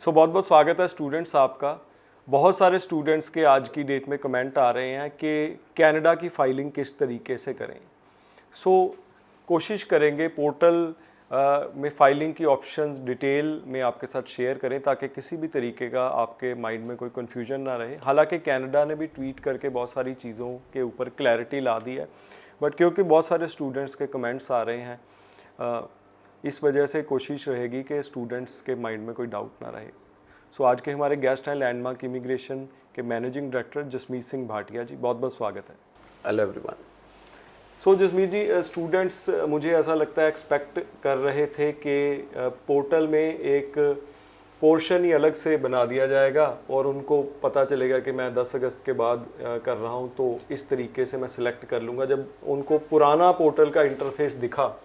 बहुत बहुत स्वागत है स्टूडेंट्स आपका। बहुत सारे स्टूडेंट्स के आज की डेट में कमेंट आ रहे हैं कि कनाडा की फ़ाइलिंग किस तरीके से करें। कोशिश करेंगे पोर्टल में फ़ाइलिंग की ऑप्शंस डिटेल में आपके साथ शेयर करें ताकि किसी भी तरीके का आपके माइंड में कोई कन्फ्यूजन ना रहे। हालांकि कनाडा ने भी ट्वीट करके बहुत सारी चीज़ों के ऊपर क्लैरिटी ला दी है, बट क्योंकि बहुत सारे स्टूडेंट्स के कमेंट्स आ रहे हैं, इस वजह से कोशिश रहेगी कि स्टूडेंट्स के माइंड में कोई डाउट ना रहे। आज के हमारे गेस्ट हैं लैंडमार्क इमिग्रेशन के मैनेजिंग डायरेक्टर जसमीत सिंह भाटिया जी। बहुत बहुत स्वागत है। Hello everyone. Jasmeet ji, students मुझे ऐसा लगता है एक्सपेक्ट कर रहे थे कि पोर्टल में एक पोर्शन ही अलग से बना दिया जाएगा और उनको पता चलेगा कि मैं 10 अगस्त के बाद कर रहा हूं तो इस तरीके से मैं सिलेक्ट कर लूँगा। जब उनको पुराना पोर्टल का इंटरफेस दिखा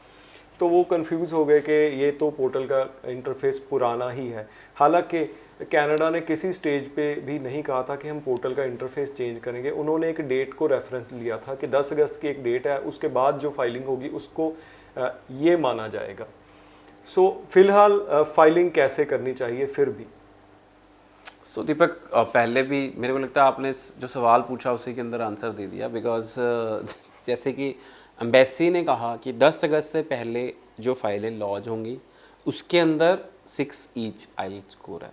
तो वो कंफ्यूज हो गए कि ये तो पोर्टल का इंटरफेस पुराना ही है। हालांकि कनाडा ने किसी स्टेज पे भी नहीं कहा था कि हम पोर्टल का इंटरफेस चेंज करेंगे। उन्होंने एक डेट को रेफरेंस लिया था कि 10 अगस्त की एक डेट है, उसके बाद जो फाइलिंग होगी उसको ये माना जाएगा। फिलहाल फाइलिंग कैसे करनी चाहिए फिर भी? दीपक, पहले भी मेरे को लगता है आपने जो सवाल पूछा उसी के अंदर आंसर दे दिया। बिकॉज जैसे कि एम्बेसी ने कहा कि 10 अगस्त से पहले जो फाइलें लॉन्च होंगी उसके अंदर 6 ईच आइलेट स्कोर है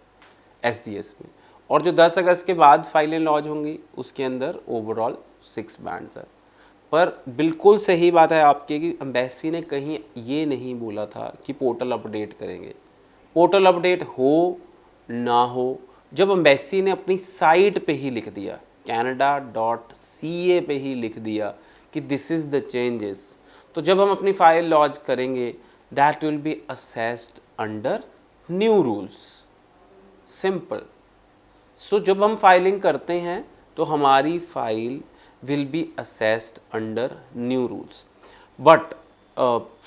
SDS में, और जो 10 अगस्त के बाद फाइलें लॉन्च होंगी उसके अंदर ओवरऑल 6 बैंड्स है। पर बिल्कुल सही बात है आपकी कि एम्बेसी ने कहीं ये नहीं बोला था कि पोर्टल अपडेट करेंगे। पोर्टल अपडेट हो ना हो, जब एम्बेसी ने अपनी साइट पे ही लिख दिया, canada.ca पे ही लिख दिया कि दिस इज़ द चेंजेस, तो जब हम अपनी फाइल लॉन्च करेंगे that will B assessed under new rules. Simple. जब हम फाइलिंग करते हैं तो हमारी file will be assessed under new rules. But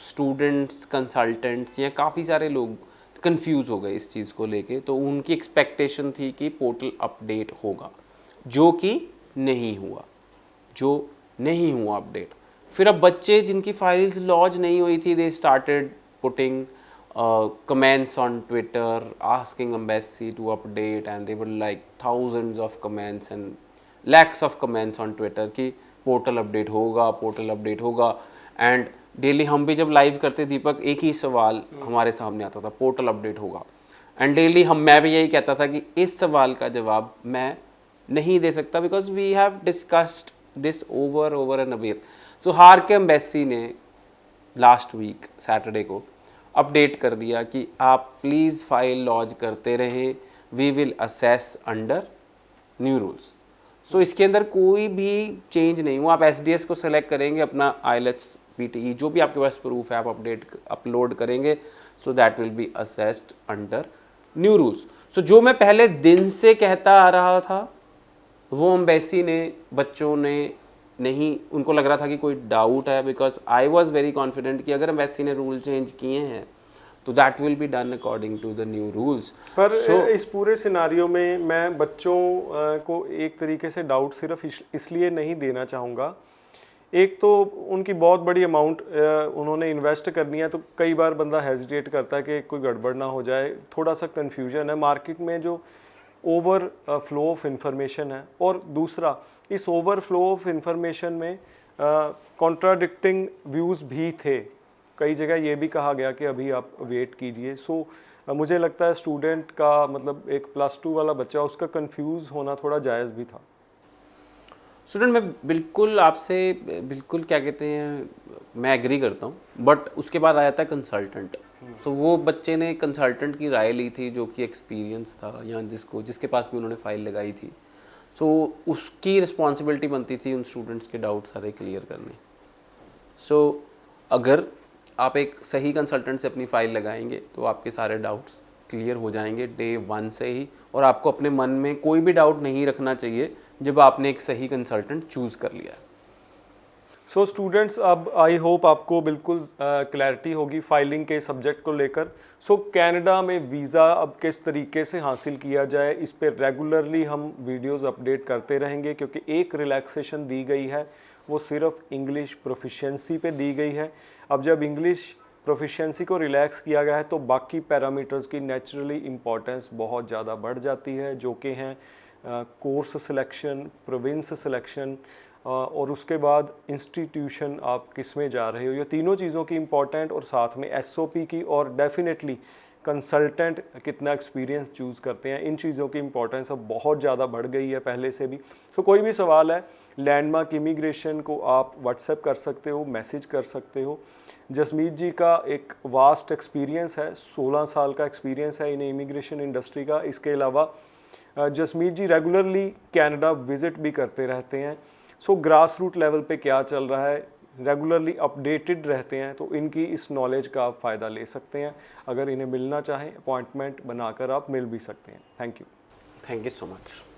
students, consultants या काफ़ी सारे लोग कंफ्यूज हो गए इस चीज़ को लेके, तो उनकी एक्सपेक्टेशन थी कि पोर्टल अपडेट होगा, जो कि नहीं हुआ अपडेट। फिर अब बच्चे जिनकी फाइल्स लॉन्च नहीं हुई थी, they started putting comments on Twitter asking embassy to update, and they were like thousands of comments and lakhs of comments on Twitter कि पोर्टल अपडेट होगा। एंड डेली हम भी जब लाइव करते दीपक, एक ही सवाल हमारे सामने आता था, पोर्टल अपडेट होगा। एंड डेली मैं भी यही कहता था कि इस सवाल का जवाब मैं नहीं दे सकता because we have discussed this over and aware. हार के एम्बेसी ने लास्ट वीक सैटरडे को अपडेट कर दिया कि आप प्लीज़ फाइल लॉन्च करते रहें, we will assess under new rules. इसके अंदर कोई भी चेंज नहीं हुआ। आप SDS को सेलेक्ट करेंगे, अपना IELTS PTE जो भी आपके पास प्रूफ है आप अपलोड करेंगे, so that will B assessed under new rules. जो मैं पहले दिन से कहता आ रहा था वो एम्बेसी ने, बच्चों ने नहीं, उनको लग रहा था कि कोई डाउट है, because I was very confident कि अगर एम्बेसी ने रूल चेंज किए हैं तो that will be done according to the new rules. पर इस पूरे सिनारियो में मैं बच्चों को एक तरीके से डाउट सिर्फ इसलिए नहीं देना चाहूँगा। एक तो उनकी बहुत बड़ी अमाउंट उन्होंने इन्वेस्ट करनी है, तो कई बार बंदा हेजिटेट करता है कि कोई गड़बड़ ना हो जाए, थोड़ा सा कन्फ्यूजन है मार्केट में जो ओवर फ्लो ऑफ इंफॉर्मेशन है। और दूसरा, इस ओवर फ्लो ऑफ इंफॉर्मेशन में कॉन्ट्राडिक्टिंग व्यूज़ भी थे। कई जगह ये भी कहा गया कि अभी आप वेट कीजिए। मुझे लगता है स्टूडेंट का, मतलब एक +2 वाला बच्चा, उसका कंफ्यूज होना थोड़ा जायज़ भी था। स्टूडेंट, मैं बिल्कुल आपसे बिल्कुल क्या कहते हैं, मैं एग्री करता हूँ, बट उसके बाद आया था कंसल्टेंट। वो बच्चे ने कंसल्टेंट की राय ली थी जो कि एक्सपीरियंस था या जिसके पास भी उन्होंने फाइल लगाई थी। उसकी रिस्पॉन्सिबिलिटी बनती थी उन स्टूडेंट्स के डाउट सारे क्लियर करने। अगर आप एक सही कंसल्टेंट से अपनी फ़ाइल लगाएंगे तो आपके सारे डाउट्स क्लियर हो जाएंगे डे 1 से ही, और आपको अपने मन में कोई भी डाउट नहीं रखना चाहिए जब आपने एक सही कंसल्टेंट चूज़ कर लिया है। स्टूडेंट्स, अब आई होप आपको बिल्कुल क्लैरिटी होगी फाइलिंग के सब्जेक्ट को लेकर। कनाडा में वीज़ा अब किस तरीके से हासिल किया जाए, इस पर रेगुलरली हम वीडियोस अपडेट करते रहेंगे, क्योंकि एक रिलैक्सेशन दी गई है वो सिर्फ इंग्लिश प्रोफिशिएंसी पे दी गई है। अब जब इंग्लिश प्रोफिशिएंसी को रिलैक्स किया गया है तो बाकी पैरामीटर्स की नेचुरली इम्पोर्टेंस बहुत ज़्यादा बढ़ जाती है, जो कि हैं कोर्स सिलेक्शन, प्रोविंस सिलेक्शन और उसके बाद इंस्टीट्यूशन आप किस में जा रहे हो। ये तीनों चीज़ों की इम्पोर्टेंट और साथ में एसओपी की और डेफिनेटली कंसल्टेंट कितना एक्सपीरियंस चूज़ करते हैं, इन चीज़ों की इंपॉर्टेंस अब बहुत ज़्यादा बढ़ गई है पहले से भी। तो कोई भी सवाल है लैंडमार्क इमिग्रेशन को आप व्हाट्सएप कर सकते हो, मैसेज कर सकते हो। जसमीत जी का एक वास्ट एक्सपीरियंस है, 16 साल का एक्सपीरियंस है इन इमिग्रेशन इंडस्ट्री का। इसके अलावा जसमीत जी रेगुलरली कनाडा विज़िट भी करते रहते हैं। सो ग्रास रूट लेवल पे क्या चल रहा है रेगुलरली अपडेटेड रहते हैं, तो इनकी इस नॉलेज का आप फ़ायदा ले सकते हैं। अगर इन्हें मिलना चाहें अपॉइंटमेंट बनाकर आप मिल भी सकते हैं। Thank you so much.